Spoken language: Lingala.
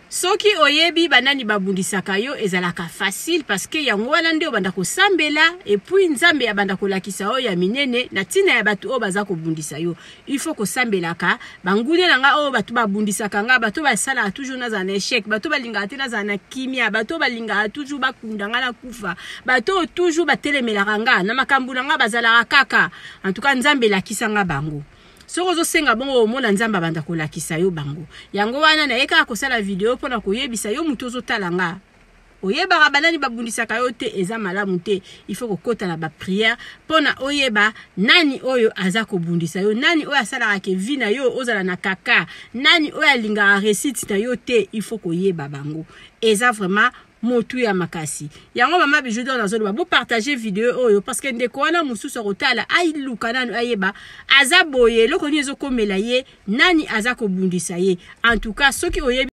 soki oyebi banani babundisaka yo ezalaka facile parce que yango wana nde obanda kosambela et puis nzambe ya banda kolakisa oyo ya minene na tina ya batu oyo baza kobundisa yo. Il faut kosambelaka bangune nanga oyo batu babundisaka nga batu basala toujours na za échec, batu balinga te na za na kimia, batu balinga toujours bakundanga na kufa, batu toujours batelemelaka nga na makambu nga bazala kaka. En tout cas nzambe lakisa nga bango. Soko zo senga bongo omona nzamba banda kolakisa yo bango. Yango wana na yeka akosala video pona koyebisa yo mutu ozotala nga. Oyeba banani babundisaka yo te eza malamu te. Il faut kokota na ba prière pona oyeba nani oyo aza kobundisa yo, nani oyo asala ke vi na yo ozala na kaka, nani oyo alinga réussite na yo te. Il faut koyeba bango. Eza vraiment motu ya makasi. Yango mama bijou dans la zone ba partager vidéo oyo parce que ndeko wana mususu rotala ai luka nanu ayeba azaboye loko ni ezokomela ye nani aza kobundisa ye. En tout cas soki oyebi